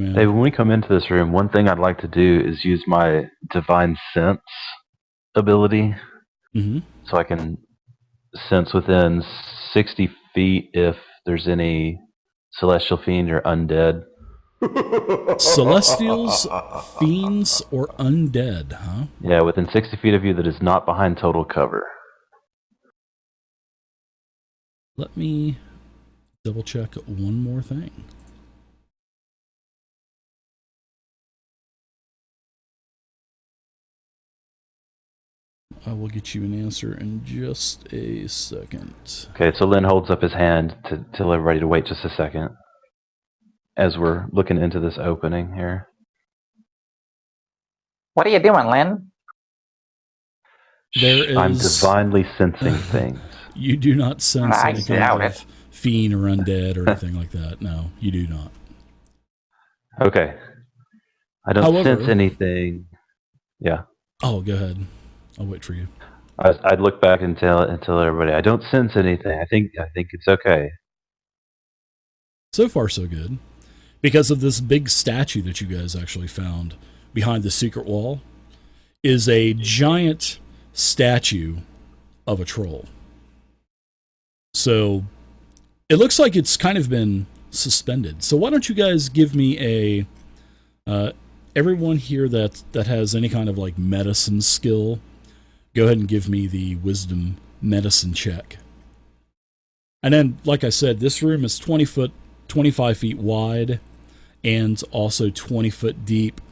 man. Hey, when we come into this room, one thing I'd like to do is use my divine sense ability, so I can sense within 60 feet if there's any celestial fiend or undead. Celestials, fiends, or undead, huh? Yeah, within 60 feet of you that is not behind total cover. Let me double check one more thing. I will get you an answer in just a second. Okay, so Lynn holds up his hand to tell everybody to wait just a second as we're looking into this opening here. What are you doing, Lynn? I'm divinely sensing things. You do not sense any kind of fiend or undead or anything like that. No, you do not. Okay. I don't sense anything. Yeah. Oh, go ahead. I'll wait for you. I'd look back and tell everybody, I don't sense anything. I think it's okay. So far, so good. Because of this big statue that you guys actually found behind the secret wall is a giant statue of a troll. So it looks like it's kind of been suspended. So why don't you guys give me everyone here that has any kind of like medicine skill, go ahead and give me the wisdom medicine check. And then, like I said, this room is 25 feet wide and also 20 foot deep.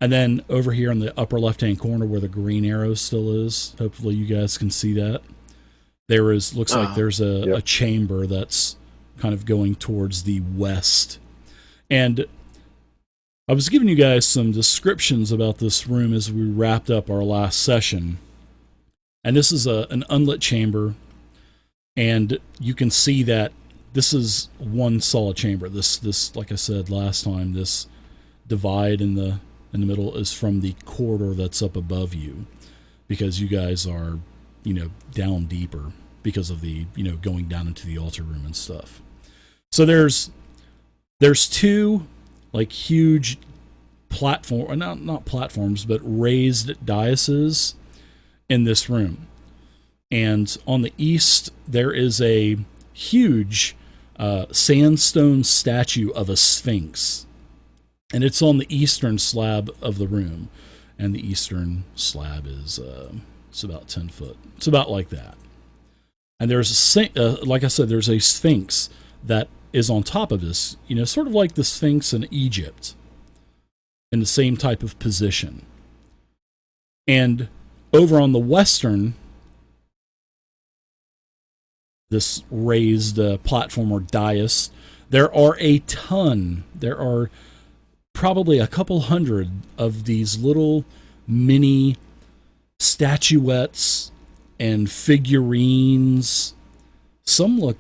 And then over here in the upper left-hand corner where the green arrow still is, hopefully you guys can see that. Looks like there's a chamber that's kind of going towards the west. And I was giving you guys some descriptions about this room as we wrapped up our last session. And this is an unlit chamber. And you can see that this is one solid chamber. This, like I said last time, this divide in the middle is from the corridor that's up above you, because you guys are, down deeper because of the, going down into the altar room and stuff. So there's two like huge platform, not platforms, but raised daises in this room. And on the east, there is a huge sandstone statue of a sphinx. And it's on the eastern slab of the room. And the eastern slab is it's about 10 foot. It's about like that. And there's like I said, there's a sphinx that is on top of this, sort of like the sphinx in Egypt, in the same type of position. And over on the western, this raised platform or dais, there are probably a couple hundred of these little mini statuettes and figurines. Some look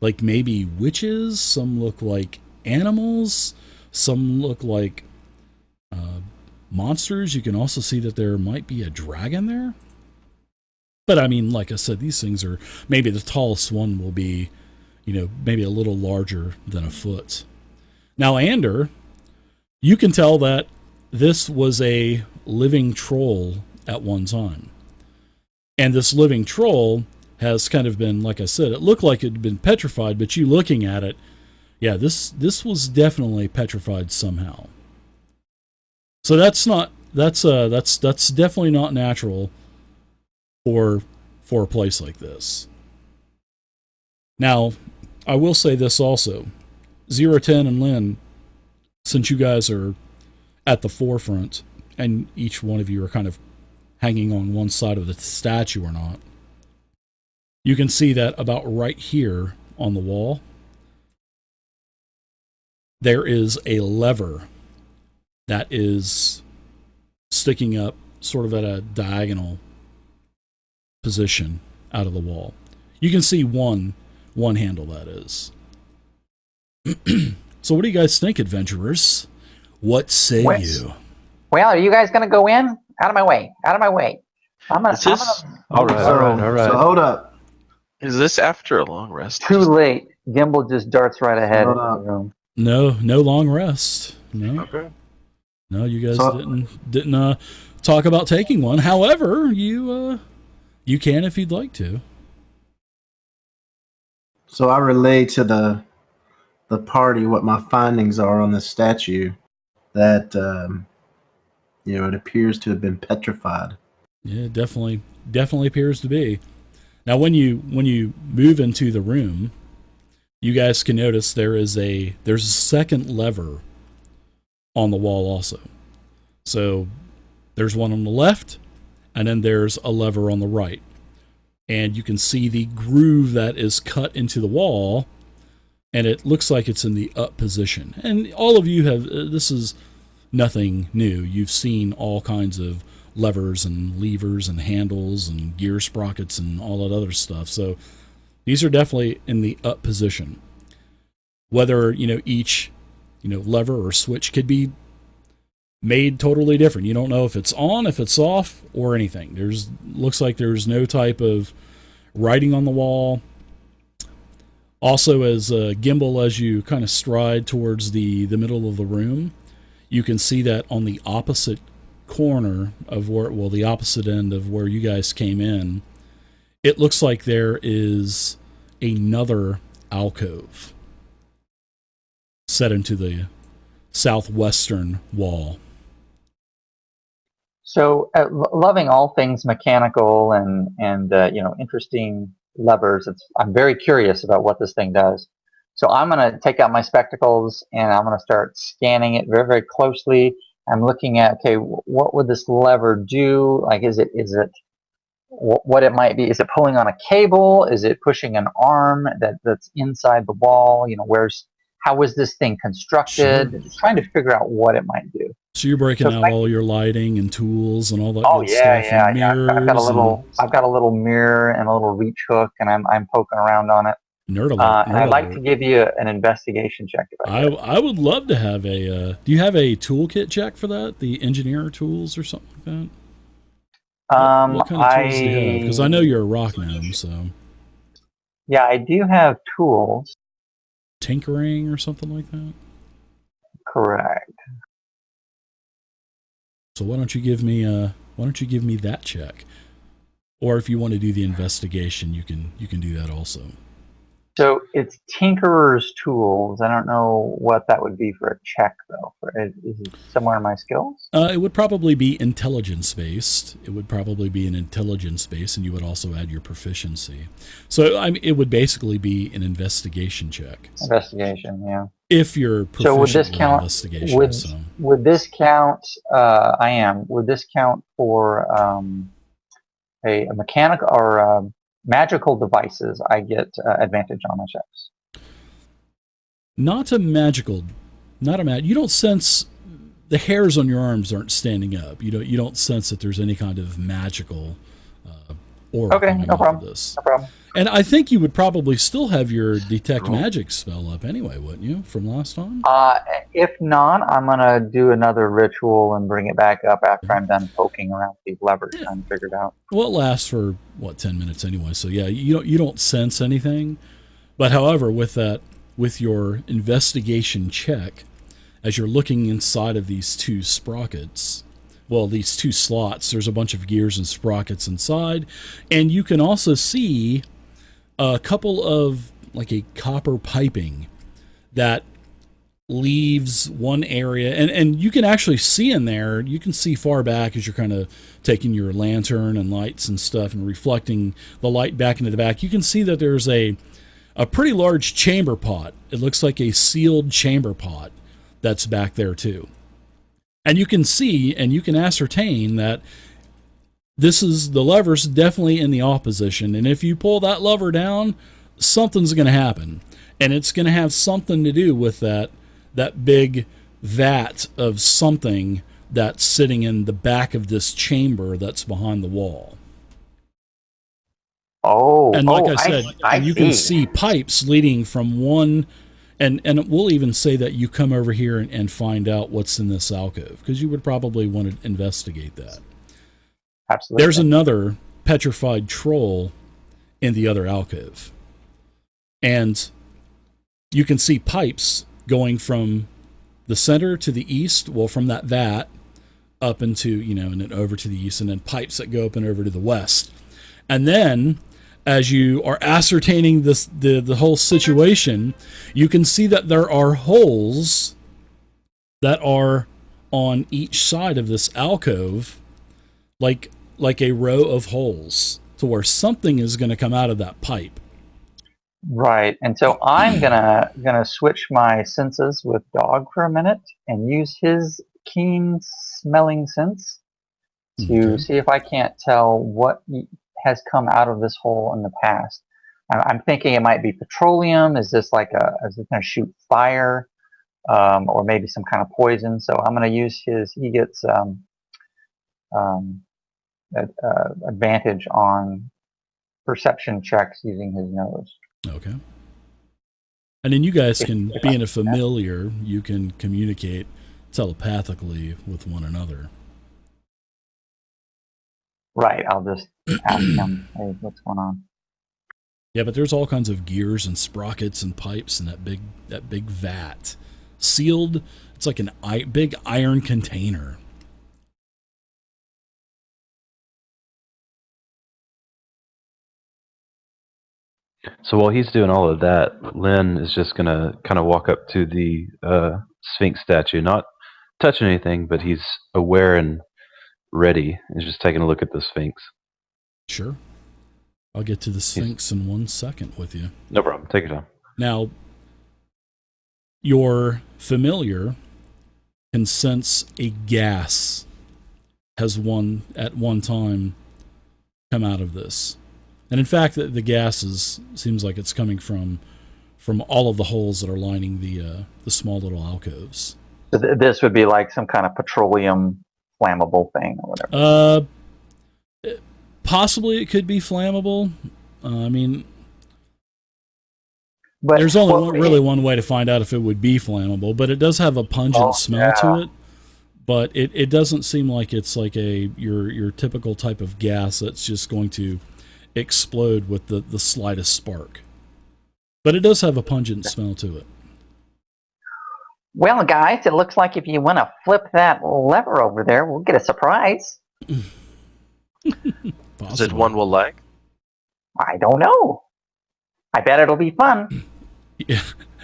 like maybe witches, some look like animals, some look like monsters. You can also see that there might be a dragon there. But I mean, like I said, these things are, maybe the tallest one will be, maybe a little larger than a foot. Now, Ander, you can tell that this was a living troll at one time. And this living troll has kind of been, like I said, it looked like it had been petrified, but you looking at it, yeah, this was definitely petrified somehow. So that's definitely not natural for a place like this. Now, I will say this also. 010 and Lynn, since you guys are at the forefront, and each one of you are kind of hanging on one side of the statue or not, you can see that about right here on the wall, there is a lever that is sticking up sort of at a diagonal position out of the wall. You can see one handle, that is. So what do you guys think, adventurers? What say you? Well, are you guys going to go in? Out of my way. Out of my way. All right. So hold up. Is this after a long rest? Too late. Gimbal just darts right ahead. Hold up. No, no long rest. No. Okay. No, you guys didn't talk about taking one. However, you can if you'd like to. So I relay to the party what my findings are on the statue. That it appears to have been petrified. Yeah, definitely appears to be. Now, when you move into the room, you guys can notice there's a second lever on the wall also. So there's one on the left, and then there's a lever on the right. And you can see the groove that is cut into the wall, and it looks like it's in the up position. And all of you have, this is nothing new. You've seen all kinds of levers and levers and handles and gear sprockets and all that other stuff. So these are definitely in the up position. Whether, each, lever or switch could be made totally different. You don't know if it's on, if it's off, or anything. Looks like there's no type of writing on the wall. Also, as Gimbal, as you kind of stride towards the middle of the room, you can see that on the opposite corner of the opposite end of where you guys came in, it looks like there is another alcove set into the southwestern wall. So, loving all things mechanical and interesting levers, I'm very curious about what this thing does. So I'm going to take out my spectacles and I'm going to start scanning it very, very closely. I'm looking at, okay, what would this lever do? Like, is it what it might be? Is it pulling on a cable? Is it pushing an arm that's inside the wall? How was this thing constructed? Sure. Just trying to figure out what it might do. So you're breaking out all your lighting and tools and all that Oh good yeah, stuff. yeah, And yeah. mirrors I've got a little mirror and a little reach hook, and I'm poking around on it. Nerd alert. And I'd like to give you an investigation check. I would love to have a. Do you have a toolkit check for that? The engineer tools or something like that? What kind of tools do you have? Because I know you're a rock gnome, so. Yeah, I do have tools. Tinkering or something like that? Correct. So why don't you give me that check? Or if you want to do the investigation, you can do that also. So it's Tinkerer's tools. I don't know what that would be for a check, though. Is it somewhere in my skills? It would probably be intelligence-based. It would probably be an intelligence base, and you would also add your proficiency. So it would basically be an investigation check. Investigation, yeah. If you're proficient so would this count, in investigation. Would this count, I am, would this count for a mechanical or magical devices? I get advantage on my checks. Not a magical. You don't sense the hairs on your arms aren't standing up. You don't sense that there's any kind of magical aura coming off of this. No problem. And I think you would probably still have your detect magic spell up anyway, wouldn't you, from last time? If not, I'm gonna do another ritual and bring it back up after I'm done poking around these levers trying to figure it out. Well, it lasts for 10 minutes anyway. So yeah, you don't sense anything. But however, with your investigation check, as you're looking inside of these two sprockets, these two slots, there's a bunch of gears and sprockets inside, and you can also see a couple of like a copper piping that leaves one area, and you can actually see in there, you can see far back as you're kind of taking your lantern and lights and stuff and reflecting the light back into the back. You can see that there's a pretty large chamber pot. It looks like a sealed chamber pot that's back there too. And you can see and you can ascertain that the lever's definitely in the off position. And if you pull that lever down, something's going to happen. And it's going to have something to do with that big vat of something that's sitting in the back of this chamber that's behind the wall. Oh, and like I said, you can see pipes leading from one, and we'll even say that you come over here and find out what's in this alcove, because you would probably want to investigate that. Absolutely. There's another petrified troll in the other alcove, and you can see pipes going from the center to the east, well, from that vat up into, and then over to the east, and then pipes that go up and over to the west. And then, as you are ascertaining the whole situation, you can see that there are holes that are on each side of this alcove, like a row of holes, to where something is going to come out of that pipe. Right, and so I'm gonna switch my senses with Dog for a minute and use his keen smelling sense to see if I can't tell what has come out of this hole in the past. I'm thinking it might be petroleum. Is this going to shoot fire, or maybe some kind of poison? So I'm going to use his. He gets advantage on perception checks using his nose. Okay. And then you guys can, being a familiar, you can communicate telepathically with one another. Right. I'll just ask him, hey, what's going on? Yeah, but there's all kinds of gears and sprockets and pipes in that big vat. Sealed. It's like a big iron container. So while he's doing all of that, Lynn is just going to kind of walk up to the Sphinx statue, not touching anything, but he's aware and ready. He's just taking a look at the Sphinx. Sure. I'll get to the Sphinx in 1 second with you. No problem. Take your time. Now, your familiar can sense a gas has at one time come out of this. And in fact, the gas seems like it's coming from all of the holes that are lining the small little alcoves. So this would be like some kind of petroleum flammable thing or whatever. Possibly it could be flammable. But there's only one way to find out if it would be flammable, but it does have a pungent smell to it. But it doesn't seem like it's like your typical type of gas that's just going to explode with the slightest spark. But it does have a pungent smell to it. Well, guys, it looks like if you want to flip that lever over there, we'll get a surprise. Is it one we'll like? I don't know. I bet it'll be fun. Yeah,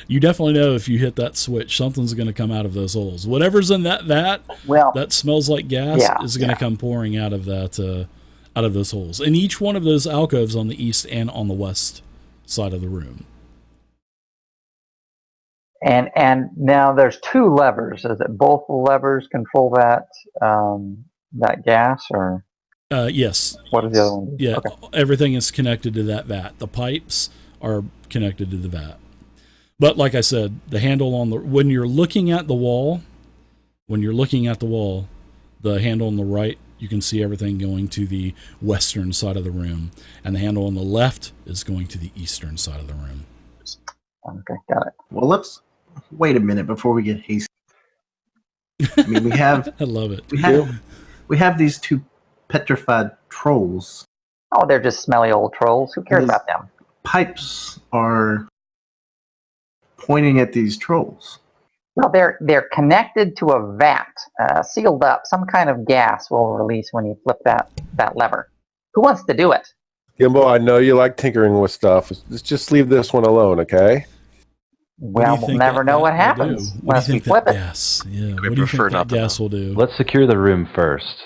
you definitely know if you hit that switch, something's going to come out of those holes. Whatever's in that that smells like gas is going to come pouring out of that out of those holes. And each one of those alcoves on the east and on the west side of the room. And now there's two levers. Is it both levers control that that gas, or? Yes. What is the other one? Yeah, okay. Everything is connected to that vat. The pipes are connected to the vat. But like I said, the handle when you're looking at the wall, the handle on the right, you can see everything going to the western side of the room, and the handle on the left is going to the eastern side of the room. Okay, got it. Well, let's wait a minute before we get hasty. I mean, we have. I love it. We have these two petrified trolls. Oh, they're just smelly old trolls. Who cares about them? Pipes are pointing at these trolls. Well, they're connected to a vat, sealed up. Some kind of gas will release when you flip that lever. Who wants to do it? Gimbo, I know you like tinkering with stuff. Let's just leave this one alone, okay? Well, we'll never know what happens unless we flip it. Gas? Yeah. We What do you prefer think not that to gas will do? Let's secure the room first.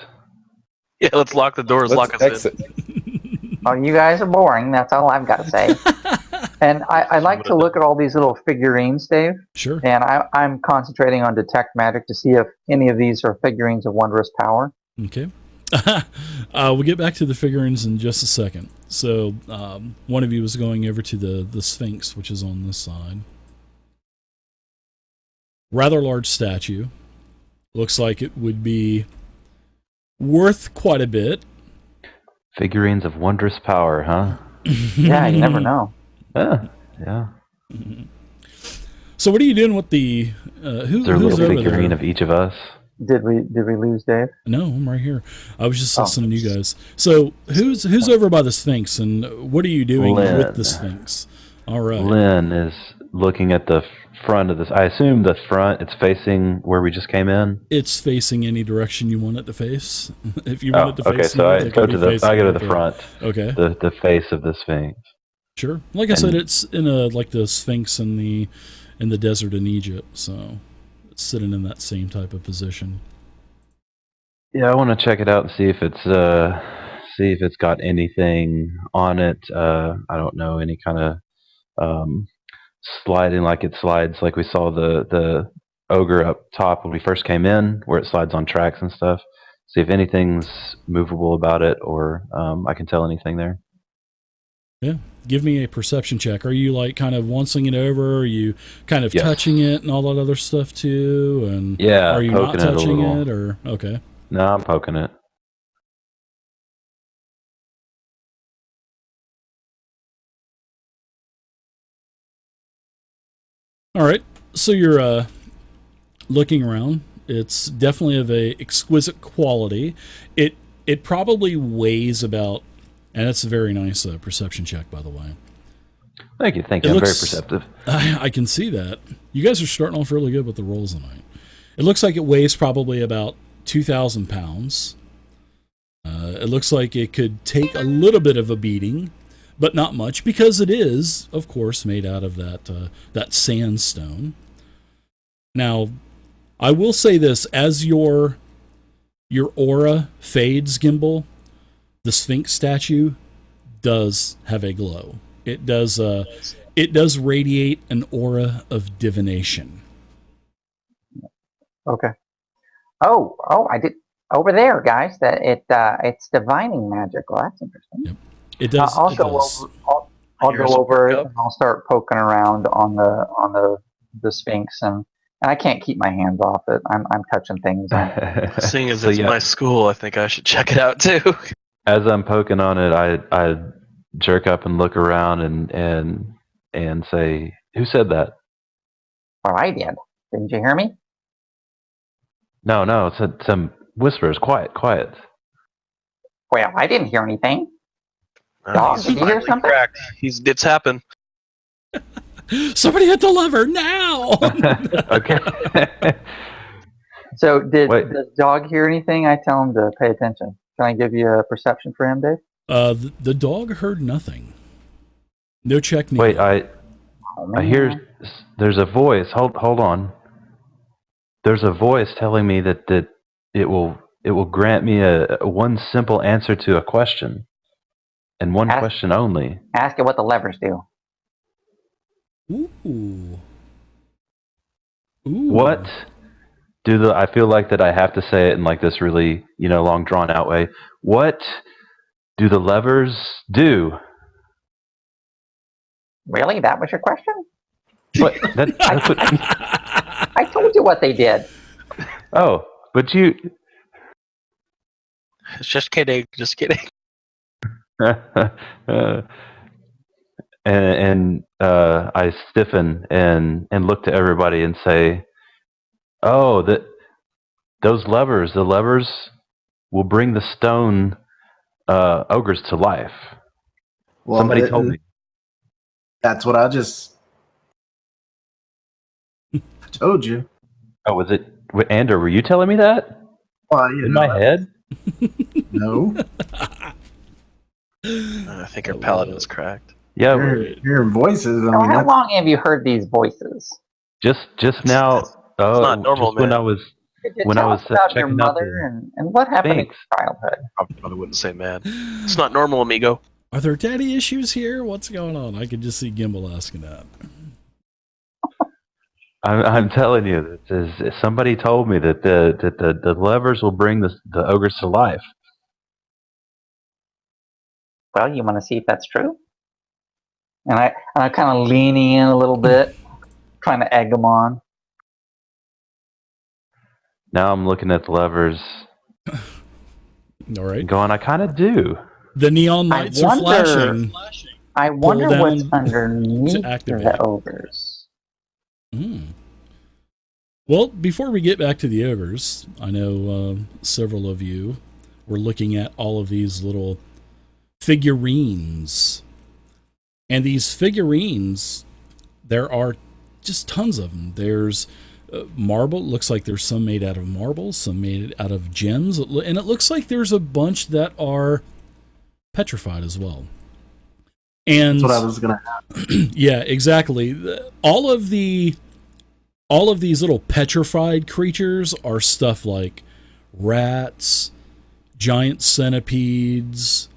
Yeah, let's lock the doors, lock us exit. in. Oh, you guys are boring. That's all I've got to say. And I like to look at all these little figurines, Dave. Sure. And I'm concentrating on detect magic to see if any of these are figurines of wondrous power. Okay. We'll get back to the figurines in just a second. So one of you is going over to the Sphinx, which is on this side. Rather large statue. Looks like it would be worth quite a bit. Figurines of wondrous power, huh? Yeah, you never know. Yeah. So what are you doing with the Is there a who's little over figurine there? of each of us? Did we lose Dave? No, I'm right here. I was just listening to you guys. So who's over by the Sphinx, and what are you doing Lynn. with the Sphinx? All right. Lynn is looking at the front of this. I assume the front, it's facing where we just came in. It's facing any direction you want it to face. If you want it to okay. face So north, I it go can to be the facing I go to north the or- front. Okay. The face of the Sphinx. Sure. Like I said, it's in like the Sphinx in the desert in Egypt, so it's sitting in that same type of position. Yeah, I want to check it out and see if it's got anything on it. I don't know, any kind of sliding like it slides, like we saw the ogre up top when we first came in, where it slides on tracks and stuff. See if anything's movable about it, or I can tell anything there. Yeah. Give me a perception check. Are you like kind of oncing it over? Are you kind of Yes. touching it and all that other stuff too? And Yeah, are you not poking it a touching little. it or okay? No, I'm poking it. All right. So you're looking around. It's definitely of a exquisite quality. It probably weighs about, and that's a very nice perception check, by the way. Thank you. I'm very perceptive. I can see that. You guys are starting off really good with the rolls tonight. It looks like it weighs probably about 2,000 pounds. It looks like it could take a little bit of a beating, but not much, because it is, of course, made out of that sandstone. Now, I will say this: as your aura fades, Gimbal, the Sphinx statue does have a glow. It does radiate an aura of divination. Okay. Oh, I did over there, guys. That it's divining magic. Well, that's interesting. Yep. It does. I'll it go does. over. I'll go over it, and I'll start poking around on the Sphinx, and I can't keep my hands off it. I'm touching things. Seeing as it's my school, I think I should check it out too. As I'm poking on it, I jerk up and look around and say, "Who said that?" Oh, I did. Didn't you hear me? No, it's some whispers. Quiet. Well, I didn't hear anything. Dog, He's did you hear finally something? cracked. It's happened. Somebody hit the lever now. Okay. So does Dog hear anything? I tell him to pay attention. Can I give you a perception for him, Dave? The dog heard nothing. No check needed. Wait, I hear there's a voice. Hold on. There's a voice telling me that it will grant me a one simple answer to a question, and one question only. Ask it what the levers do. Ooh. What do I feel like that I have to say it in like this really, long drawn out way. What do the levers do? Really? That was your question? What? That's what. I told you what they did. Oh, but you. Just kidding. and I stiffen and look to everybody and say, "Oh, those levers. The levers will bring the stone ogres to life." Well, somebody told me. That's what I just told you. Oh, was it Andrew? Were you telling me that? Well, in my head? No. I think our paladin's cracked. Yeah, hearing voices. I mean, How long have you heard these voices? just now. It's not normal, when man. I was Tell us about your checking out mother and what happened in Sphinx. your childhood. I probably wouldn't say man. It's not normal, amigo. Are there daddy issues here? What's going on? I could just see Gimbal asking that. I'm telling you, somebody told me that the levers will bring the ogres to life. Well, you want to see if that's true? And I kind of leaning in a little bit, trying to egg them on. Now I'm looking at the levers, All right. going, I kind of do. The neon lights are flashing. I wonder Pull what's down underneath to activate. the ogres. Well, before we get back to the ogres, I know several of you were looking at all of these little figurines. And these figurines, there are just tons of them. There's marble. Looks like there's some made out of marble, some made out of gems, and it looks like there's a bunch that are petrified as well. And that's what I was gonna ask. Yeah, exactly. All of these little petrified creatures are stuff like rats, giant centipedes.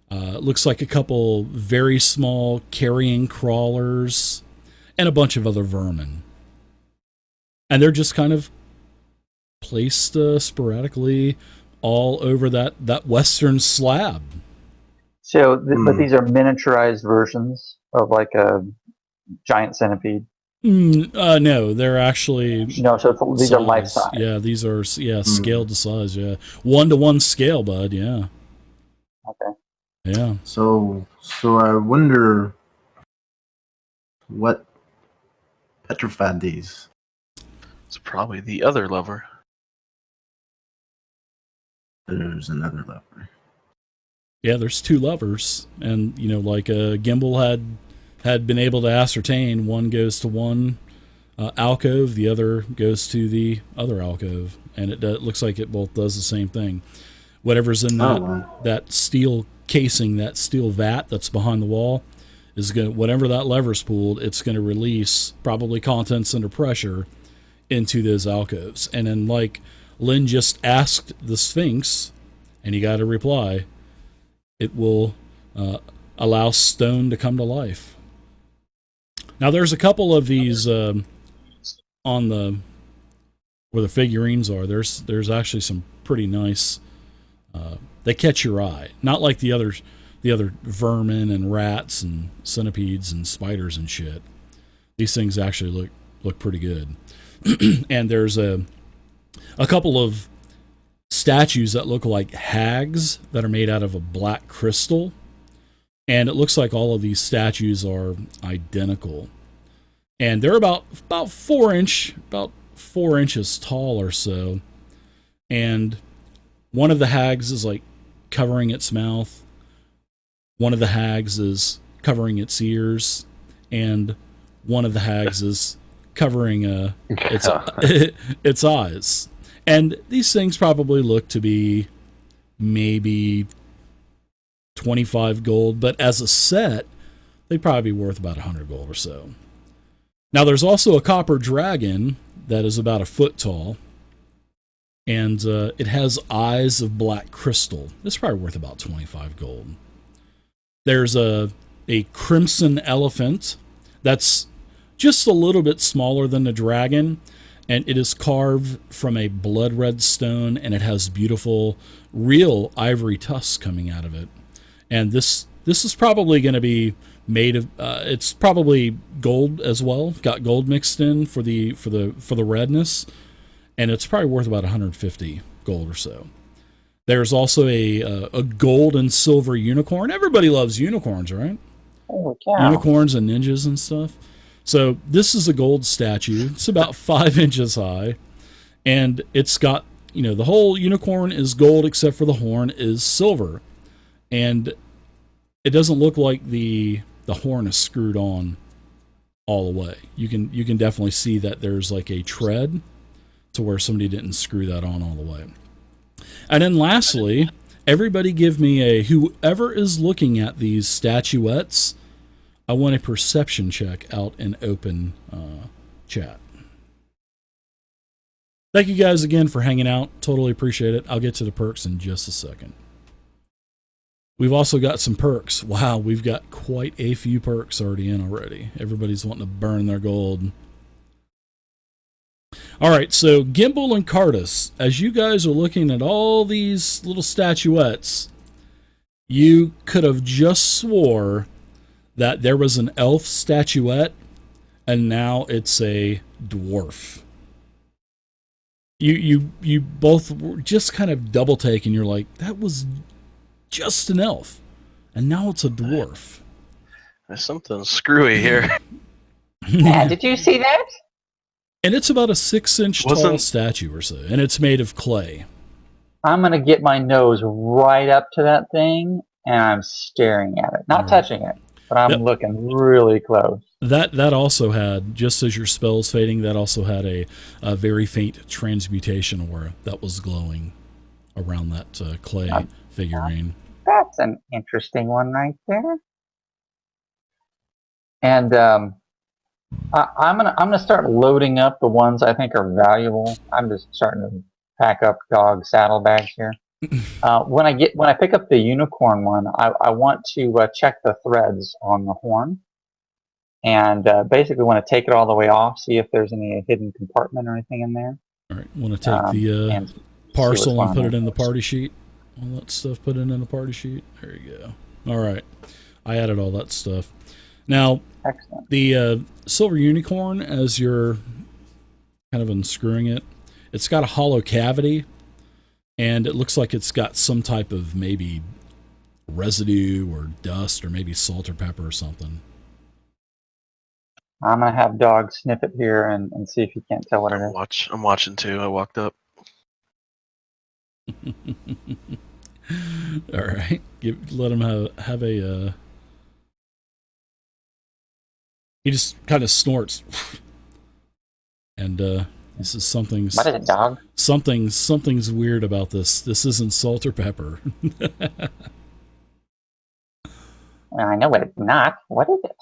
Looks like a couple very small carrion crawlers, and a bunch of other vermin. And they're just kind of placed sporadically all over that western slab. So, but these are miniaturized versions of like a giant centipede. No, they're actually no. So these are life size. Yeah, these are scaled to size. Yeah, 1-to-1 scale, bud. Yeah. Okay. Yeah. So I wonder what petrified these. It's probably the other lover. There's another lover. Yeah, there's 2 lovers, and like Gimbal had been able to ascertain, one goes to one alcove, the other goes to the other alcove, and it looks like it both does the same thing. Whatever's in that steel casing, that steel vat that's behind the wall, is going. Whenever that lever's pulled, it's going to release probably contents under pressure into those alcoves. And then, like Lynn just asked the Sphinx, and he got a reply. It will allow stone to come to life. Now, there's a couple of these on the where the figurines are. There's actually some pretty nice. They catch your eye, not like the other vermin and rats and centipedes and spiders and shit. These things actually look pretty good. And there's a couple of statues that look like hags that are made out of a black crystal, and it looks like all of these statues are identical, and they're about 4 inches tall or so, and one of the hags is like covering its mouth, one of the hags is covering its ears, and one of the hags is covering its eyes. And these things probably look to be maybe 25 gold, but as a set, they'd probably be worth about 100 gold or so. Now, there's also a copper dragon that is about 1 foot tall, and it has eyes of black crystal. It's probably worth about 25 gold. There's a crimson elephant that's just a little bit smaller than the dragon, and it is carved from a blood red stone, and it has beautiful, real ivory tusks coming out of it. And this is probably going to be made of. It's probably gold as well. Got gold mixed in for the redness, and it's probably worth about 150 gold or so. There's also a gold and silver unicorn. Everybody loves unicorns, right? Oh, cow. Unicorns and ninjas and stuff. So this is a gold statue. It's about 5 inches high, and it's got, the whole unicorn is gold except for the horn is silver, and it doesn't look like the horn is screwed on all the way. You can definitely see that there's like a tread to where somebody didn't screw that on all the way. And then lastly, everybody give me whoever is looking at these statuettes, I want a perception check out in open chat. Thank you guys again for hanging out. Totally appreciate it. I'll get to the perks in just a second. We've also got some perks. Wow, we've got quite a few perks already in already. Everybody's wanting to burn their gold. All right, so Gimbal and Cardus, as you guys are looking at all these little statuettes, you could have just swore that there was an elf statuette, and now it's a dwarf. You both were just kind of double taking. You're like, that was just an elf, and now it's a dwarf. There's something screwy here. Yeah, did you see that? And it's about a 6-inch tall statue or so, and it's made of clay. I'm gonna get my nose right up to that thing, and I'm staring at it, not touching it. But I'm looking really close. That also had, just as your spell's fading, that also had a very faint transmutation aura that was glowing around that clay figurine. That's an interesting one right there. And I'm gonna start loading up the ones I think are valuable. I'm just starting to pack up dog saddlebags here. When I pick up the unicorn one, I want to check the threads on the horn, and basically want to take it all the way off, see if there's any hidden compartment or anything in there. All right, want to take the parcel and put it in the party sheet. All that stuff, put it in the party sheet. There you go. All right, I added all that stuff. Now, excellent. The silver unicorn, as you're kind of unscrewing it, it's got a hollow cavity, and it looks like it's got some type of maybe residue or dust or maybe salt or pepper or something. I'm gonna have dog sniff it here and see if you can't tell what it is. I'm watching too. I walked up. All right, let him have a. He just kind of snorts, and this is something's. What is it, dog? Something's weird about this. This isn't salt or pepper. Well, I know what it's not. What is it?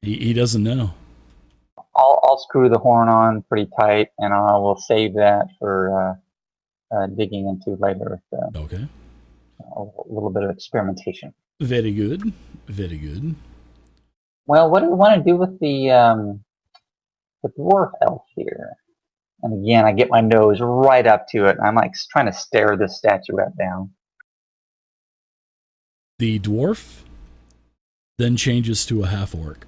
He doesn't know. I'll screw the horn on pretty tight, and I will save that for digging into later with okay. A little bit of experimentation. Very good. Very good. Well, what do we want to do with the dwarf elf here? And again, I get my nose right up to it, and I'm like trying to stare this statuette down. The dwarf then changes to a half-orc.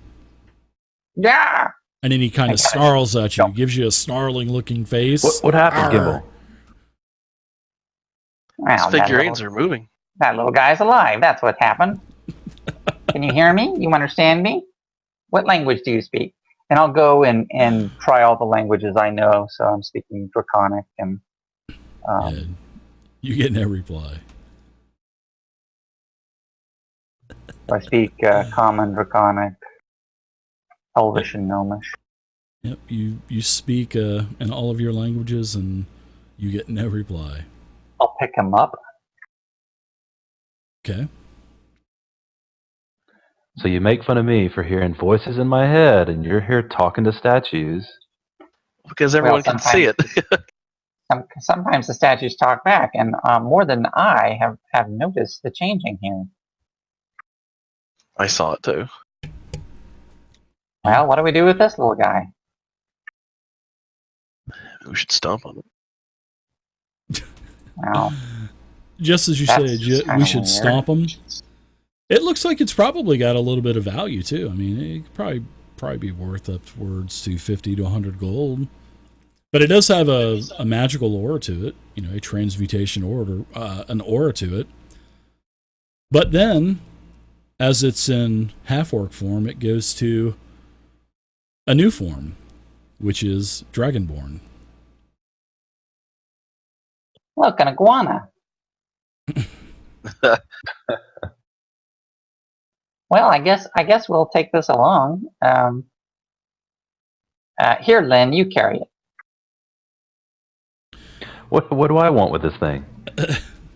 Yeah! And then he kind of snarls at you, gives you a snarling-looking face. What happened, Gimbal? Well, These figurines are moving. That little guy's alive. That's what's happened. Can you hear me? You understand me? What language do you speak? And I'll go and try all the languages I know. So I'm speaking Draconic and... you get no reply. I speak Common, Draconic, Elvish, and Gnomish. Yep, you speak in all of your languages, and you get no reply. I'll pick him up. Okay. So you make fun of me for hearing voices in my head, and you're here talking to statues. Because everyone can see it. Sometimes the statues talk back, and more than I have noticed the changing here. I saw it too. Well, what do we do with this little guy? We should stomp on it. Well, just as you said, we should stomp him. It looks like it's probably got a little bit of value too. I mean, it could probably be worth upwards to 50 to 100 gold. But it does have a magical aura to it, a transmutation aura, an aura to it. But then, as it's in half-orc form, it goes to a new form, which is Dragonborn. look, an iguana. Well, I guess we'll take this along. Here, Lynn, you carry it. What do I want with this thing?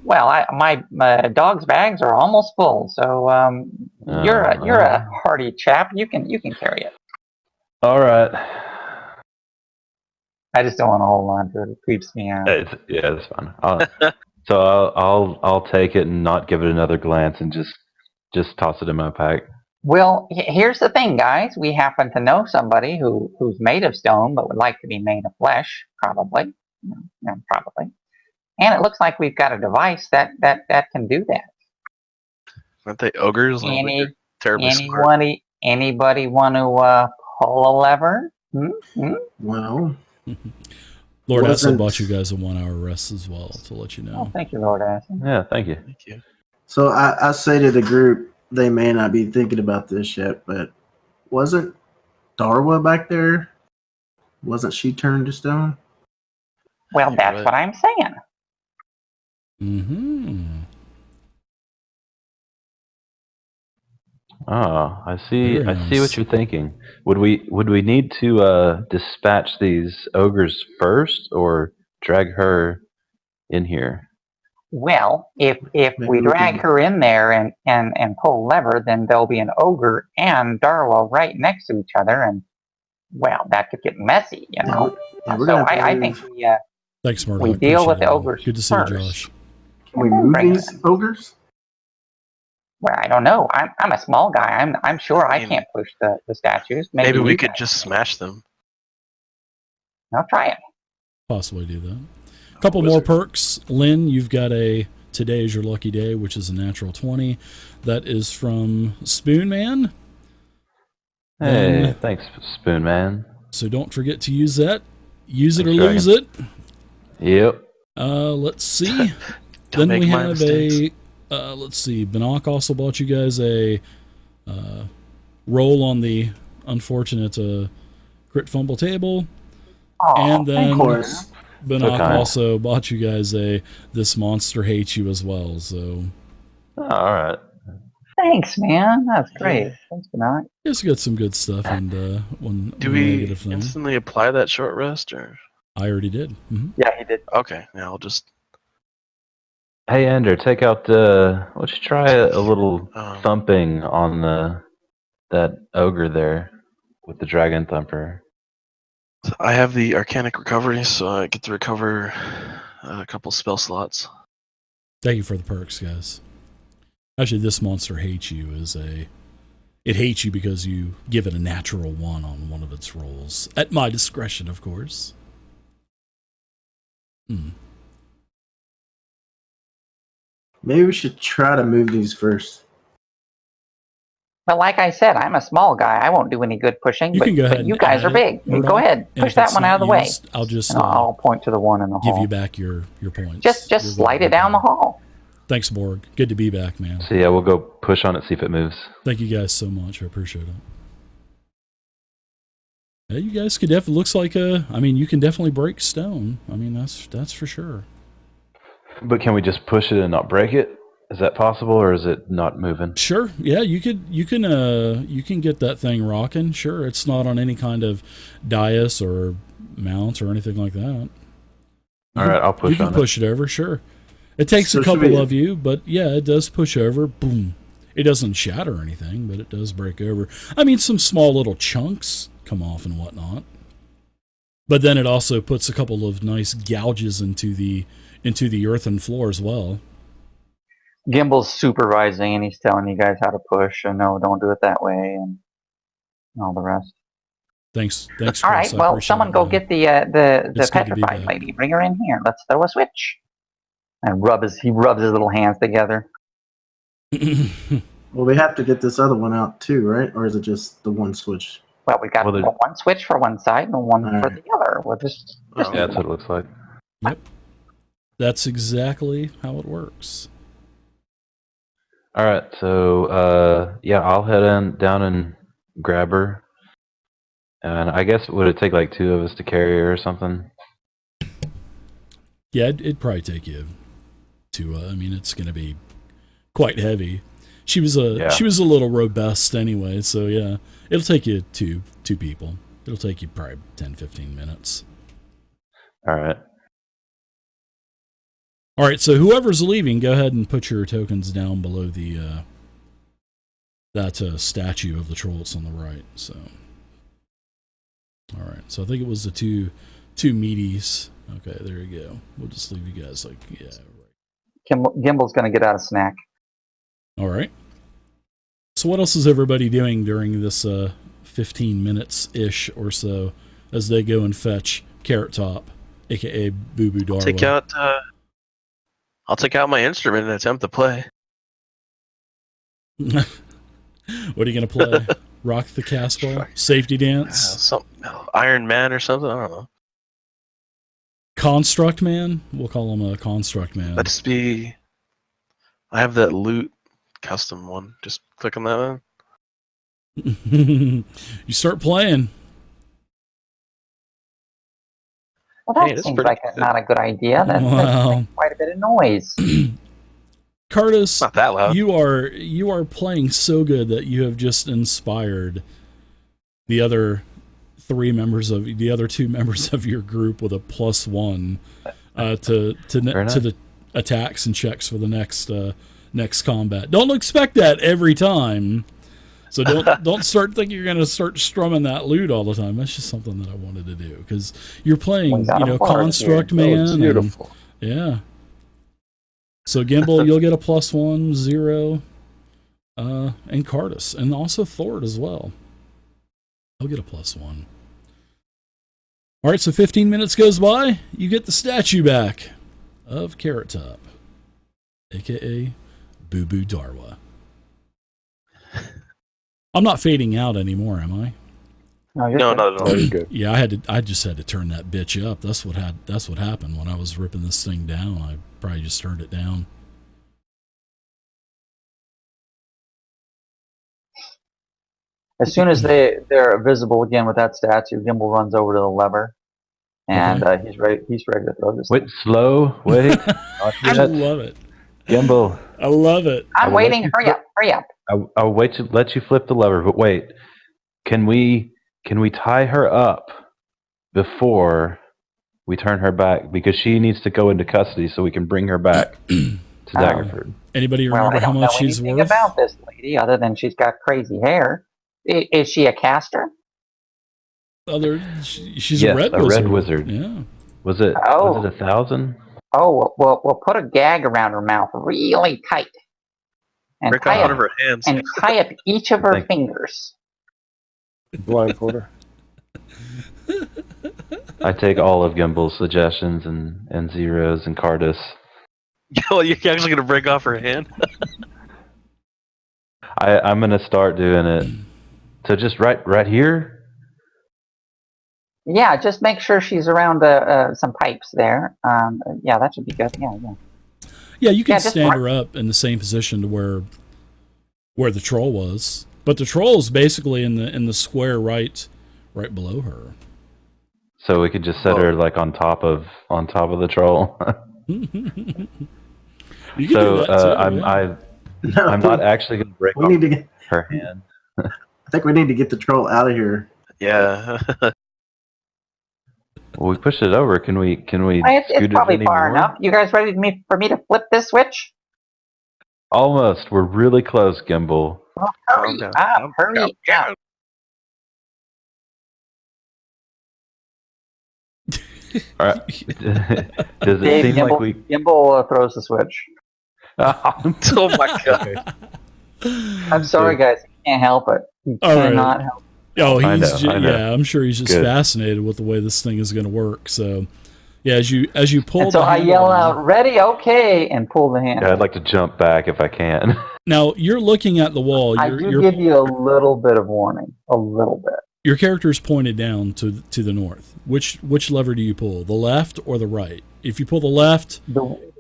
Well, my dog's bags are almost full, so you're a hardy chap. You can carry it. All right. I just don't want to hold on to it. It creeps me out. It's fine. So I'll take it and not give it another glance and just toss it in my pack. Well, here's the thing, guys. We happen to know somebody who's made of stone but would like to be made of flesh, probably. Probably. And it looks like we've got a device that can do that. Aren't they ogres? Anybody want to pull a lever? Well, Lord Acid bought you guys a 1 hour rest as well, to let you know. Oh, thank you, Lord Acid. Yeah, thank you. Thank you. so I say to the group, they may not be thinking about this yet, but wasn't Darwa back there? Wasn't she turned to stone? Well, that's what I'm saying. Mm-hmm. Oh, I see. Very I see nice. what you're thinking. Would we need to dispatch these ogres first, or drag her in here? Well, if Maybe we we drag can- her in there and pull lever, then there'll be an ogre and Darla right next to each other, and well, that could get messy, you know. Yeah, we're So gonna have to I move. think Thanks, we Murdoch. deal with Appreciate the it, man. ogres Good to see you, first. Josh. Can we and then move bring her these ogres? Well, I don't know. I'm a small guy. I'm sure I mean, can't push the statues. Maybe we you could guys just can. smash them. I'll try it. Possibly do that. A couple more perks. Lynn, you've got a today is your lucky day, which is a natural 20. That is from Spoon Man. Hey, thanks, Spoon Man. So don't forget to use that. Use it Thanks, or lose it. Yep. Let's see. Don't Then make we my have mistakes. let's see. Banach also bought you guys a roll on the unfortunate crit fumble table. Aw, And then Of course. Banach kind. also bought you guys a This Monster Hates You as well. So Oh, all right. thanks, man. That's great. Thanks, Bernard. it's got some good stuff and one Do we negative thing. instantly apply that short rest, or? I already did. Mm-hmm. Yeah, he did. Okay, yeah, I'll just. Hey, Ender, take out. Let's try a little thumping on that ogre there with the dragon thumper. I have the Arcanic Recovery, so I get to recover a couple spell slots. Thank you for the perks, guys. Actually, This Monster Hates You it hates you because you give it a natural 1 on one of its rolls. At my discretion, of course. Maybe we should try to move these first. But like I said, I'm a small guy. I won't do any good pushing. You but can go ahead but you and guys add are it, big. Murdoch, Go ahead. and Push if that it's one out not of the way. used, I'll just And I'll point to the one in the give hall. you back your points. Just You're slide good. it down the hall. Thanks, Borg. Good to be back, man. So yeah, we'll go push on it, see if it moves. Thank you guys so much. I appreciate it. Yeah, you guys could definitely looks like you can definitely break stone. I mean, that's for sure. But can we just push it and not break it? Is that possible, or is it not moving? Sure. Yeah, you can get that thing rocking. Sure, it's not on any kind of dais or mount or anything like that. All right, I'll push You can on push it over. Sure. It takes So a should couple we- of you, but yeah, it does push over. Boom. It doesn't shatter or anything, but it does break over. I mean, some small little chunks come off and whatnot. But then it also puts a couple of nice gouges into the earthen floor as well. Gimbal's supervising and he's telling you guys how to push and no, don't do it that way and all the rest. Thanks. All Chris. right, I well, appreciate someone it, go man. get the It's good to be petrified back. lady. Bring her in here. Let's throw a switch. And he rubs his little hands together. Well, we have to get this other one out too, right? Or is it just the one switch? Well, we got one switch for one side and one All for right. the other. We'll just Yeah, that's what it looks like. Yep. That's exactly how it works. All right, so yeah, I'll head down and grab her. And I guess would it take like 2 of us to carry her or something? Yeah, it'd probably take you to. It's going to be quite heavy. She was a little robust anyway, so yeah, it'll take you two people. It'll take you probably 10-15 minutes. All right. All right, so whoever's leaving, go ahead and put your tokens down below the that statue of the troll that's on the right. So, all right. So I think it was the two meaties. Okay, there you go. We'll just leave you guys like right. Gimbal's going to get out a snack. All right. So what else is everybody doing during this 15 minutes ish or so as they go and fetch Carrot Top, aka Boo Boo Darla? I'll take out my instrument and attempt to play. What are you going to play? Rock the Casbah? Safety Dance? Some Iron Man or something? I don't know. Construct Man? We'll call him a Construct Man. That'd just be... I have that loot custom one. Just click on that one. You start playing. Well, that Hey, that's seems pretty like good. not a good idea. That Wow. makes quite a bit of noise. Curtis, Not that loud. you are playing so good that you have just inspired the other the other two members of your group with a +1 to the attacks and checks for the next combat. Don't expect that every time. So don't start thinking you're going to start strumming that lute all the time. That's just something that I wanted to do because you're playing, Construct Man. Oh, beautiful. Yeah. So Gimbal, you'll get a +1, 0, and Cardus, and also Thord as well. I'll get a +1. All right, so 15 minutes goes by. You get the statue back of Carrot Top, aka Boo Boo Darwa. I'm not fading out anymore, am I? No, not at all. Very good. Yeah, I just had to turn that bitch up. That's what happened when I was ripping this thing down. I probably just turned it down. As soon as they're visible again with that statue, Gimbal runs over to the lever, and he's ready to throw this. Wait, slow. Wait. I love it. Gimbal. I love it. I'm waiting. Hurry up. I'll wait to let you flip the lever, but wait. Can we tie her up before we turn her back? Because she needs to go into custody so we can bring her back to Daggerford. Anybody remember how much she's worth? About this lady, other than she's got crazy hair. Is she a caster? She's a red wizard. Yeah. Was it 1,000? Oh, well, we'll put a gag around her mouth really tight. And break off one of her hands. And tie up each of her fingers. Blindfold her. I take all of Gimbal's suggestions and Zero's and Cardus. Well, you're actually going to break off her hand? I'm going to start doing it. So just right here? Yeah, just make sure she's around some pipes there. Yeah, that should be good. Yeah. Yeah, you can stand her up in the same position to where the troll was, but the troll is basically in the square right below her. So we could just set her like on top of the troll. You can so do that too, I'm not actually going to break off her hand. I think we need to get the troll out of here. Yeah. Well, we pushed it over. Can we It's probably far enough. You guys ready for me to flip this switch? Almost. We're really close, Gimbal. Well, hurry up. Hurry up. All right. Does it seem like we... Gimbal throws the switch. Oh my god. I'm sorry, guys. I can't help it. He cannot help it. Oh, I know. Yeah, I'm sure he's just fascinated with the way this thing is going to work. So, yeah, as you pull, and so I yell out, "Ready, okay," and pull the handle. Yeah, I'd like to jump back if I can. Now you're looking at the wall. I do give you a little bit of warning, a little bit. Your character is pointed down to the north. Which lever do you pull, the left or the right? If you pull the left,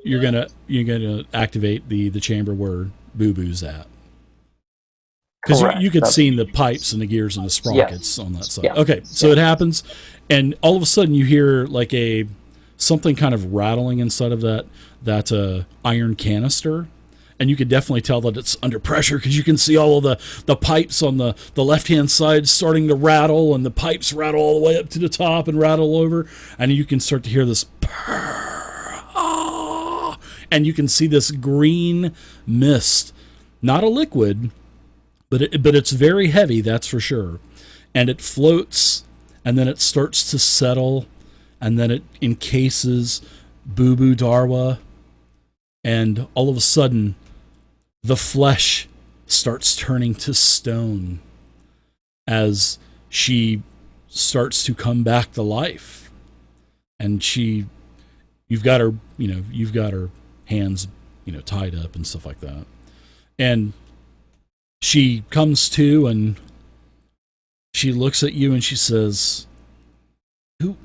you're gonna activate the chamber where Boo Boo's at. Because you could see the pipes and the gears and the sprockets on that side. Yes. Okay, so it happens, and all of a sudden you hear like something kind of rattling inside of that iron canister, and you could definitely tell that it's under pressure because you can see all of the pipes on the left-hand side starting to rattle, and the pipes rattle all the way up to the top and rattle over, and you can start to hear this purr, and you can see this green mist, not a liquid, but it's very heavy, that's for sure. And it floats, and then it starts to settle, and then it encases Boo Boo Darwa, and all of a sudden, the flesh starts turning to stone as she starts to come back to life. And you've got her hands, tied up and stuff like that. And she comes to and she looks at you and she says, Who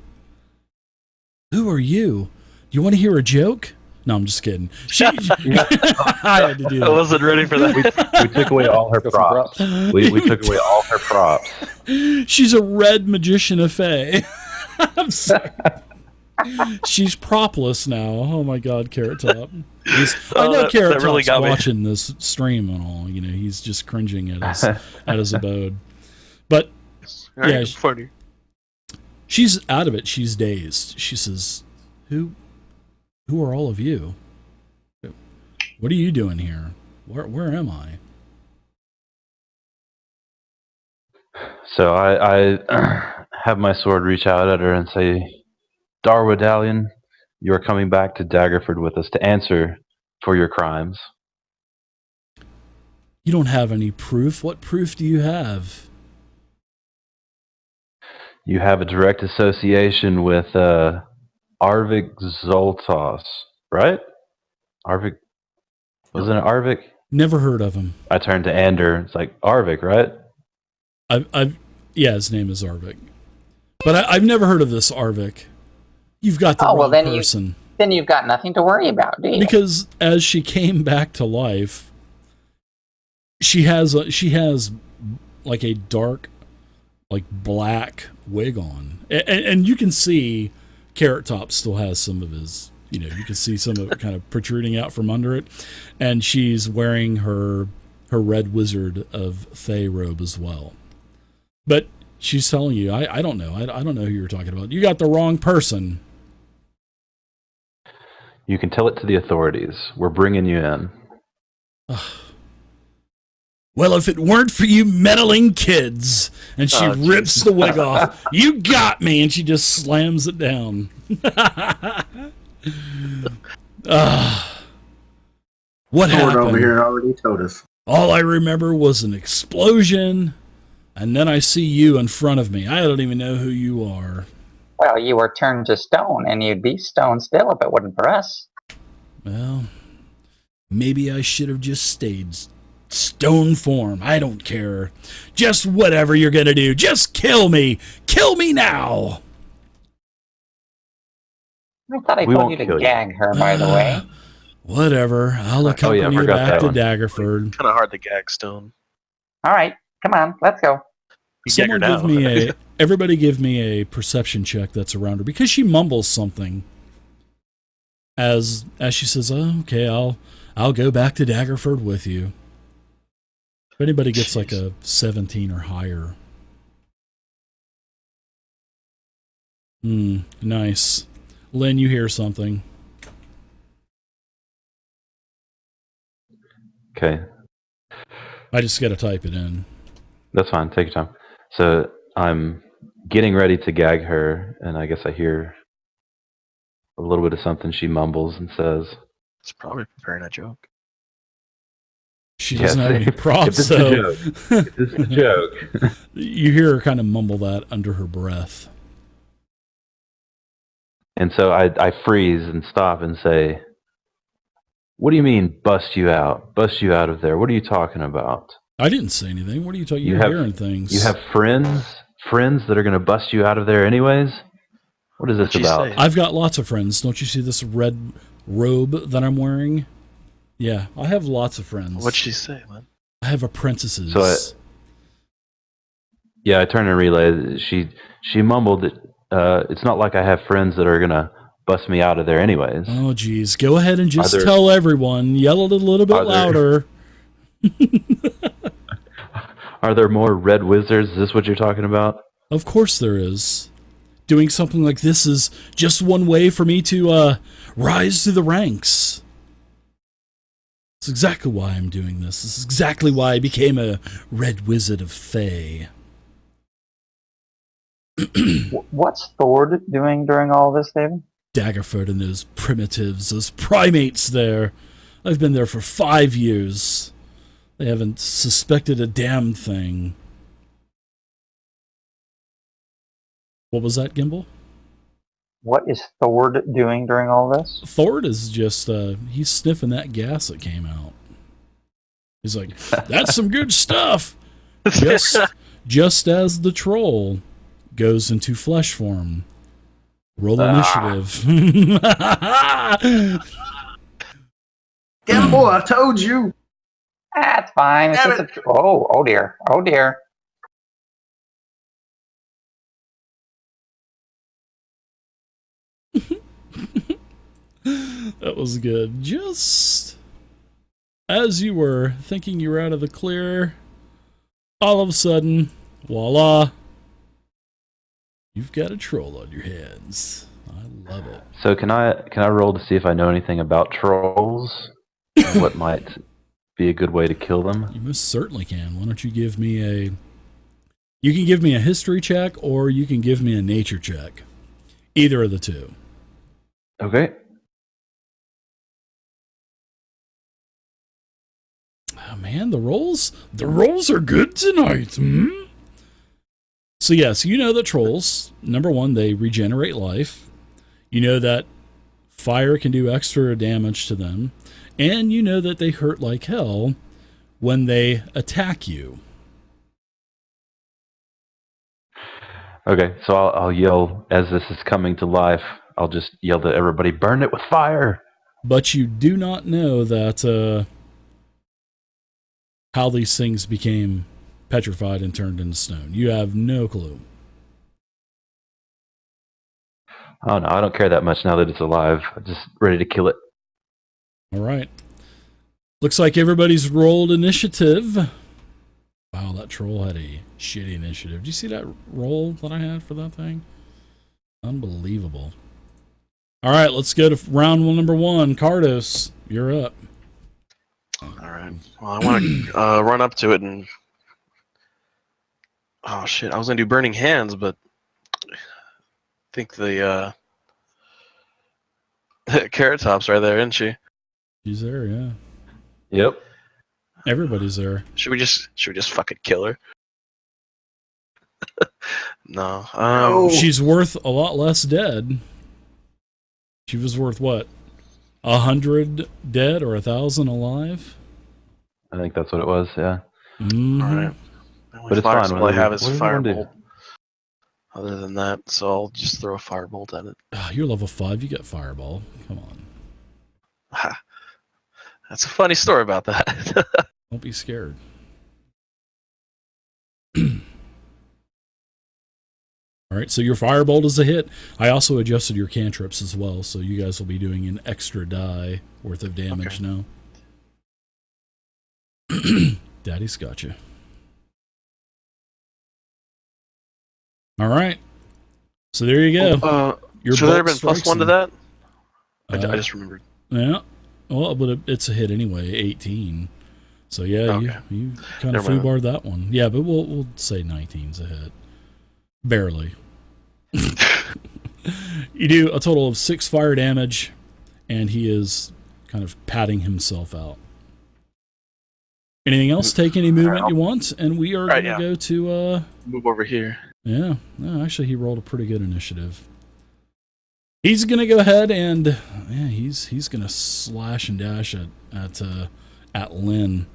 are you? Do you want to hear a joke? No, I'm just kidding. I had to do that. I wasn't ready for that. We took away all her props. We took away all her props. She's a red magician of Fae. I'm sorry. She's propless now. Oh my God, Carrot Top. I know Carrot that really Top's got me. watching this stream and all. You know, he's just cringing at his abode. But yeah, funny. she's out of it. She's dazed. She says, "Who are all of you? What are you doing here? Where am I?" So I have my sword reach out at her and say, Darwadalion, you are coming back to Daggerford with us to answer for your crimes. You don't have any proof. What proof do you have? You have a direct association with Arvik Zoltos, right? Arvik, wasn't it Arvik? Never heard of him. I turned to Ander. It's like, Arvik, right? Yeah, his name is Arvik. But I've never heard of this Arvik. You've got the wrong person. Then you've got nothing to worry about, do you? Because as she came back to life, she has like a dark, like black wig on, and you can see Carrot Top still has some of his. You know, you can see some of it kind of protruding out from under it, and she's wearing her red wizard of Fey robe as well. But she's telling you, I don't know. I don't know who you're talking about. You got the wrong person. You can tell it to the authorities. We're bringing you in. Well, if it weren't for you meddling kids, and she rips the wig off, you got me, and she just slams it down. What happened? Over here already told us. All I remember was an explosion, and then I see you in front of me. I don't even know who you are. Well, you were turned to stone, and you'd be stone still if it wasn't for us. Well, maybe I should have just stayed stone form. I don't care. Just whatever you're gonna do. Just kill me. Kill me now. I thought I told you to gag her, by the way. Whatever. I'll accompany you back to Daggerford. Kind of hard to gag stone. All right, come on, let's go. Someone everybody give me a perception check that's around her, because she mumbles something as she says, "Oh, okay, I'll go back to Daggerford with you." If anybody gets like a 17 or higher. Nice. Lynn, you hear something. Okay. I just got to type it in. That's fine. Take your time. So I'm getting ready to gag her, and I guess I hear a little bit of something she mumbles and says. It's probably preparing a joke. She doesn't have any props, so... If this is a joke. You hear her kind of mumble that under her breath. And so I freeze and stop and say, "What do you mean, bust you out? Bust you out of there? What are you talking about?" I didn't say anything. What are you talking? You're hearing things. You have friends that are going to bust you out of there anyways? What is this about? I've got lots of friends. Don't you see this red robe that I'm wearing? Yeah, I have lots of friends. What'd she say, man? I have apprentices. So I turned and realized she mumbled that it's not like I have friends that are going to bust me out of there anyways. Oh, geez. Go ahead and just tell everyone. Yell it a little bit louder. Are there more red wizards? Is this what you're talking about? Of course there is. Doing something like this is just one way for me to rise through the ranks. That's exactly why I'm doing this. This is exactly why I became a red wizard of Fey. What's Thord doing during all this, David? Daggerford and those primitives, those primates there. I've been there for 5 years. They haven't suspected a damn thing. What was that, Gimbal? What is Thord doing during all this? Thord is just, he's sniffing that gas that came out. He's like, that's some good stuff. Just as the troll goes into flesh form. Roll initiative. Gimbal, I told you. That's fine. It's just oh dear. Oh dear. That was good. Just as you were thinking you were out of the clear, all of a sudden, voila, you've got a troll on your hands. I love it. So can I roll to see if I know anything about trolls? And what might be a good way to kill them? You most certainly can. Why don't you give me a... You can give me a history check, or you can give me a nature check. Either of the two. Okay. Oh man, the rolls are good tonight. Hmm? So yes, you know that trolls, number one, they regenerate life. You know that fire can do extra damage to them. And you know that they hurt like hell when they attack you. Okay, so I'll yell as this is coming to life. I'll just yell to everybody, burn it with fire! But you do not know that how these things became petrified and turned into stone. You have no clue. Oh no, I don't care that much now that it's alive. I'm just ready to kill it. All right. Looks like everybody's rolled initiative. Wow, that troll had a shitty initiative. Did you see that roll that I had for that thing? Unbelievable. All right, let's go to round number one. Cardos, you're up. All right. Well, I want to run up to it and... Oh, shit. I was going to do Burning Hands, but I think the Carrot Top's right there, isn't she? She's there, yeah. Yep. Everybody's there. Should we just fucking kill her? No. She's worth a lot less dead. She was worth what? 100 dead or 1,000 alive? I think that's what it was, yeah. Mm-hmm. All right. But it's fine. All I have is What do you wanna do? Firebolt. Other than that, so I'll just throw a Firebolt at it. Oh, you're level 5. You got Fireball. Come on. Ha. That's a funny story about that. Don't be scared. All right, so your Firebolt is a hit. I also adjusted your cantrips as well, so you guys will be doing an extra die worth of damage now. Daddy's got you. All right. So there you go. Should there have been +1 to that? I just remembered. Yeah. Well, but it's a hit anyway, 18. So yeah, Okay. you kind of foobarred that one. Yeah, but we'll say 19's a hit. Barely. You do a total of 6 fire damage, and he is kind of patting himself out. Anything else? Take any movement you want, and we are going to go to... move over here. Yeah. No, actually, he rolled a pretty good initiative. He's going to go ahead and... Yeah, he's going to slash and dash at Lynn.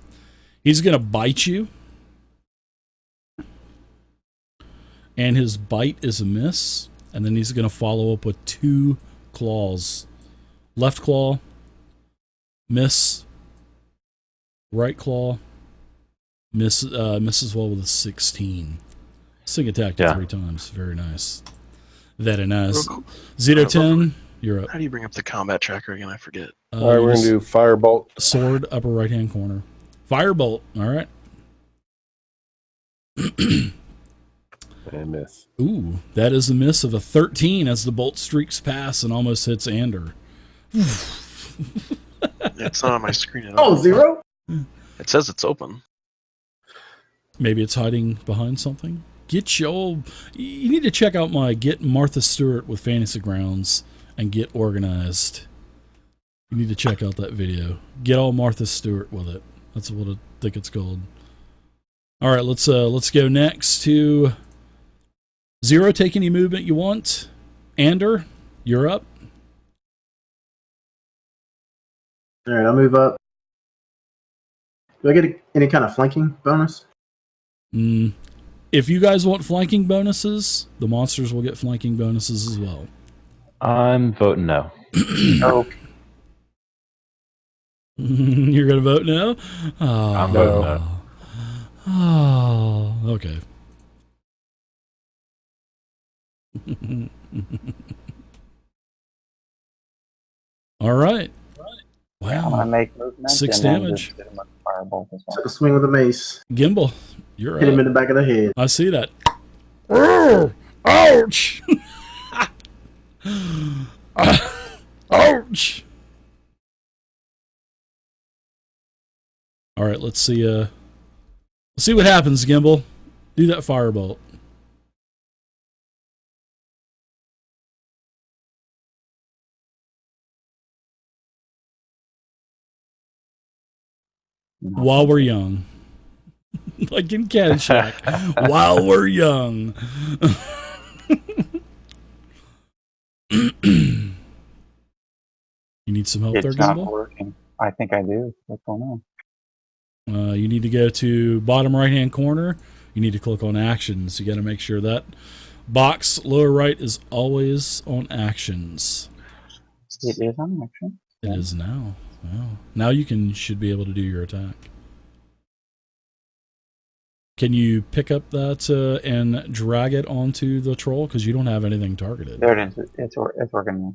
He's going to bite you. And his bite is a miss. And then he's going to follow up with 2 claws. Left claw. Miss. Right claw. Miss as well with a 16. Sing attack 3 times. Very nice. Very nice. 0-10, you're up. How do you bring up the combat tracker again? I forget. All right, we're going to do Firebolt. Sword, upper right-hand corner. Firebolt, all right. And miss. Ooh, that is a miss of a 13 as the bolt streaks past and almost hits Ander. It's not on my screen at all. Oh, 0? It says it's open. Maybe it's hiding behind something. You need to check out my Get Martha Stewart with Fantasy Grounds and Get Organized. You need to check out that video. Get all Martha Stewart with it. That's what I think it's called. All right, let's go next to 0. Take any movement you want. Ander, you're up. All right, I'll move up. Do I get any kind of flanking bonus? If you guys want flanking bonuses, the monsters will get flanking bonuses as well. I'm voting no. Okay. You're going to vote no? Oh, I'm voting no. Oh, okay. All right. I'm Wow. gonna make movement. 6 and then damage. just hit him with a firebolt as well. Took a swing with a mace. Gimbal, you're Hit him up. in the back of the head. I see that. Ouch! Ouch! All right, let's see. Let's see what happens, Gimbal. Do that firebolt. While we're young. Like in Caddyshack. While we're young. You need some help there, It's not Gimbal? working. I think I do. What's going on? You need to go to bottom right-hand corner. You need to click on Actions. You got to make sure that box lower right is always on Actions. It is on action. It is now. Wow. Now you should be able to do your attack. Can you pick up that and drag it onto the troll? Because you don't have anything targeted. There it is. It's working now.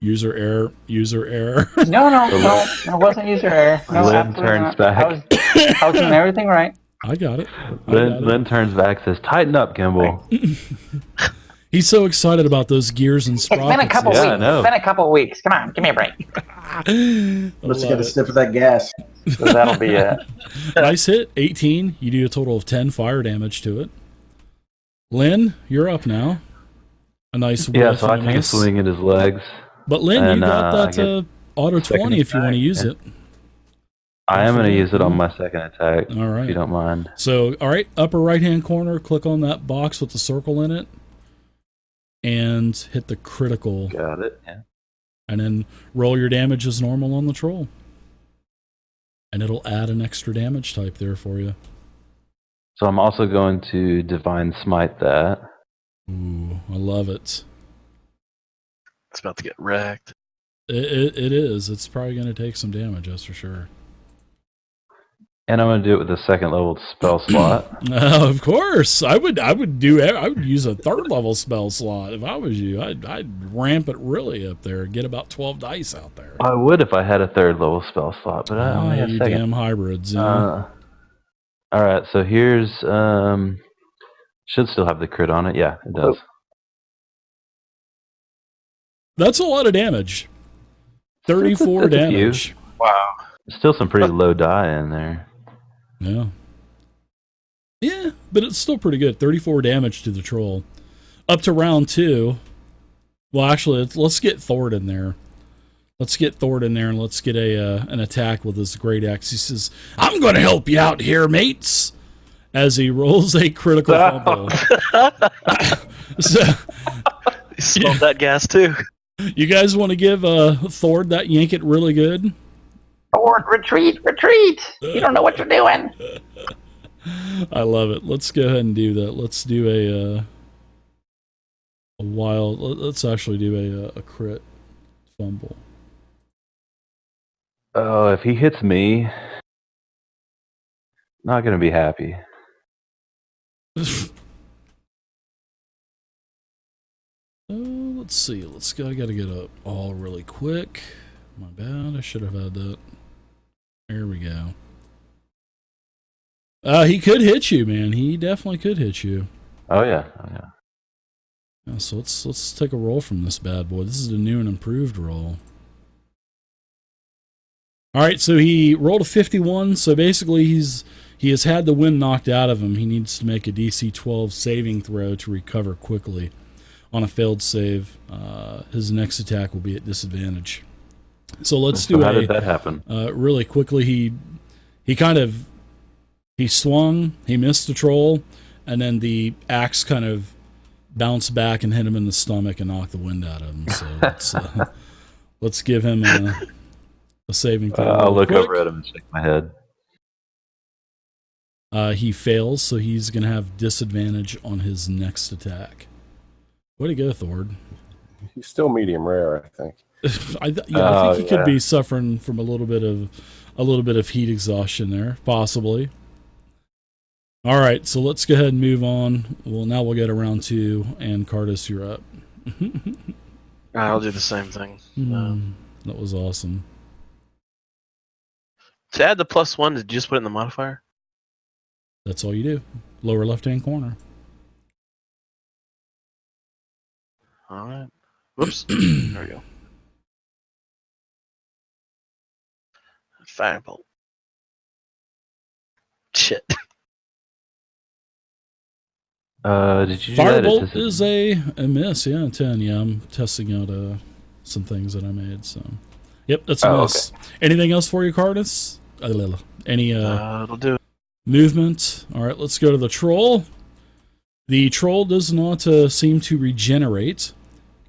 User error. User error. No, it wasn't user error. No, Lynn absolutely turns not. back. I was doing everything right. I got it. Lynn turns back, says, "Tighten up, Gimbal." He's so excited about those gears and It's sprockets. been a couple Yeah, I weeks. know. It's been a couple weeks. Come on, give me a break. Let's get a sniff of that gas. So that'll be it. Nice hit. 18. You do a total of 10 fire damage to it. Lynn, you're up now. A nice Yeah, whiff so I and a take a miss. swing at his legs. But Lynn, you and, got I that get auto second 20 if you want to attack, use yeah. it. I am going to use it on my second attack, All right. if you don't mind. So, all right, upper right-hand corner, click on that box with the circle in it, and hit the critical, Got it. Yeah. and then roll your damage as normal on the troll. And it'll add an extra damage type there for you. So I'm also going to Divine Smite that. Ooh, I love it. It's about to get wrecked. It is. It's probably going to take some damage, that's for sure. And I'm going to do it with a second level spell slot. Of course, I would use a third level spell slot if I was you. I'd ramp it really up there, get about 12 dice out there. I would if I had a third level spell slot, but I only have you second. damn hybrids. Yeah. All right, so here's should still have the crit on it. Yeah, it does. That's a lot of damage. 34 That's a few. damage. Wow. Still some pretty low die in there. Yeah. Yeah, but it's still pretty good. 34 damage to the troll. Up to round 2. Well, actually, let's get Thord in there. Let's get Thord in there and let's get an attack with his great axe. He says, "I'm going to help you out here, mates," as he rolls a critical fumble. So, He smelled that gas too. you guys want to give Thord that yank it really good? Forward, retreat! You don't know what you're doing. I love it. Let's go ahead and do that. Let's do a wild. Let's actually do a crit fumble. Oh, if he hits me, not going to be happy. Let's see. Let's go. I got to get up all really quick. My bad. I should have had that. There we go. He could hit you, man. He definitely could hit you. Oh yeah. Yeah, so let's take a roll from this bad boy. This is a new and improved roll. All right, so he rolled a 51. So basically, he has had the wind knocked out of him. He needs to make a DC 12 saving throw to recover quickly. On a failed save, his next attack will be at disadvantage. So let's do how did that happen? Really quickly. He swung, he missed the troll, and then the axe kind of bounced back and hit him in the stomach and knocked the wind out of him. So let's give him a saving throw. I'll real look quick. over at him and shake my head. He fails, so he's going to have disadvantage on his next attack. Way to go, Thord. He's still medium rare, I think. I think he could be suffering from a little bit of heat exhaustion there, possibly. All right, so let's go ahead and move on. Well, now we'll get to round 2, and Cardis, you're up. I'll do the same thing. That was awesome. To add the +1, did you just put it in the modifier? That's all you do. Lower left-hand corner. All right. Whoops. There we go. Firebolt. Shit. Did you do that? Firebolt is a miss. Yeah, 10. Yeah, I'm testing out some things that I made. So, yep, that's a miss. Okay. Anything else for you, Cardis? Any it'll do. Movement? All right, let's go to the troll. The troll does not seem to regenerate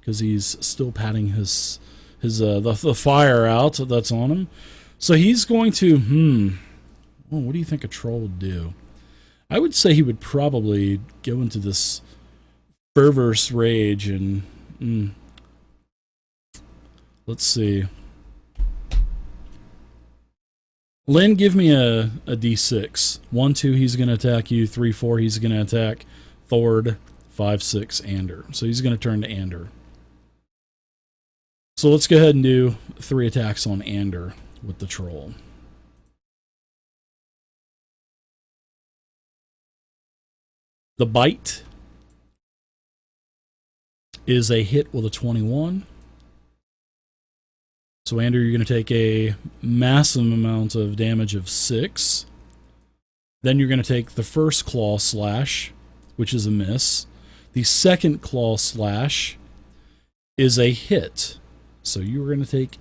because he's still patting the fire out that's on him. So he's going to well, what do you think a troll would do? I would say he would probably go into this fervorous rage and let's see. Lynn, give me a d6. 1, 2, he's going to attack you. 3, 4, he's going to attack Thord. 5, 6, Ander. So he's going to turn to Ander. So let's go ahead and do 3 attacks on Ander with the troll. The bite is a hit with a 21. So, Andrew, you're going to take a massive amount of damage of 6. Then you're going to take the first claw slash, which is a miss. The second claw slash is a hit. So you're going to take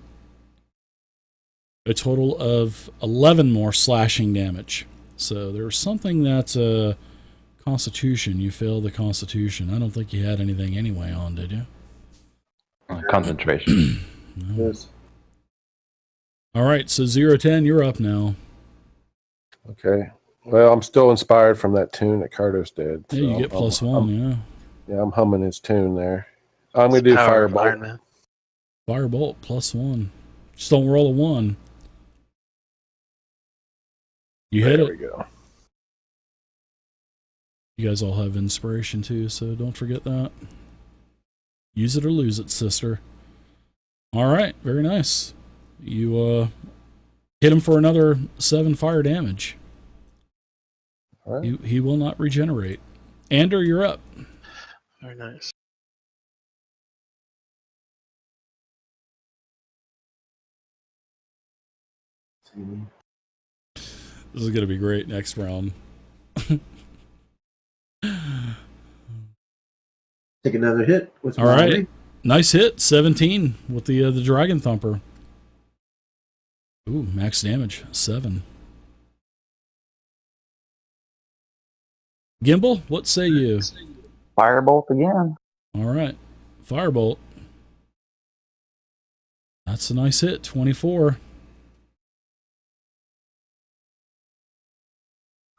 a total of 11 more slashing damage. So there's something that's Constitution. You failed the Constitution. I don't think you had anything anyway on, did you? Concentration. No. Yes. All right, so 0-10, you're up now. Okay. Well, I'm still inspired from that tune that Cardos did. Yeah, so you get +1, yeah. Yeah, I'm humming his tune there. I'm going to do Firebolt. Firebolt, +1. Just don't roll a 1. You hit it. There we go. You guys all have inspiration too, so don't forget that. Use it or lose it, sister. All right, very nice. You hit him for another 7 fire damage. All right. He will not regenerate. Ander, you're up. Very nice. This is going to be great next round. Take another hit. With all right. Nice hit. 17 with the Dragon Thumper. Ooh, max damage. 7. Gimbal, what say you? Firebolt again. All right. Firebolt. That's a nice hit. 24.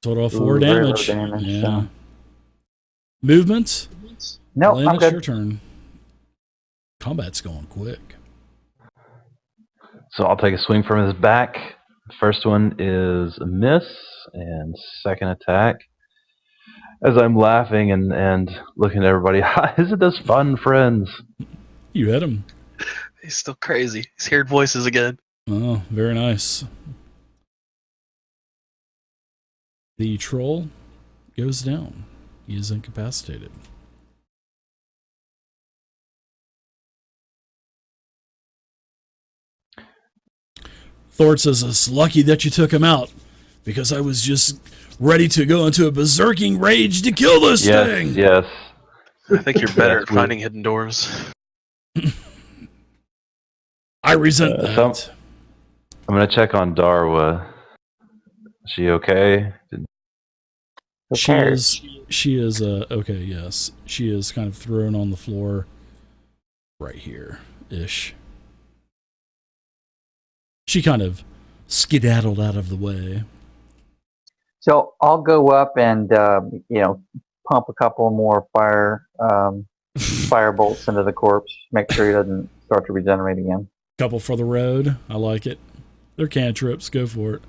Total of 4 damage. Yeah. So. Movement? No, Lynn, I'm good. Your turn. Combat's going quick. So I'll take a swing from his back. First one is a miss, and second attack. As I'm laughing and looking at everybody, isn't this fun, friends? You hit him. He's still crazy. He's heard voices again. Oh, very nice. The troll goes down. He is incapacitated. Thord says, it's lucky that you took him out, because I was just ready to go into a berserking rage to kill this thing. Yes. I think you're better at finding hidden doors. I resent that. So I'm going to check on Darwa. Is she okay? She is okay, yes. She is kind of thrown on the floor right here-ish. She kind of skedaddled out of the way. So I'll go up and pump a couple more fire bolts into the corpse. Make sure he doesn't start to regenerate again. Couple for the road. I like it. They're cantrips. Go for it.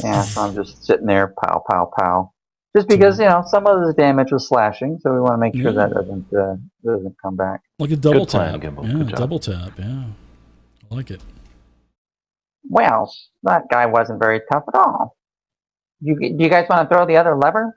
Yeah, so I'm just sitting there, pow, pow, pow. Just because some of this damage was slashing, so we want to make sure Yeah. that doesn't come back. Like a double Good plan, tap. Gimbal. Yeah, Good job. double tap. Yeah, I like it. Well, that guy wasn't very tough at all. Do you guys want to throw the other lever?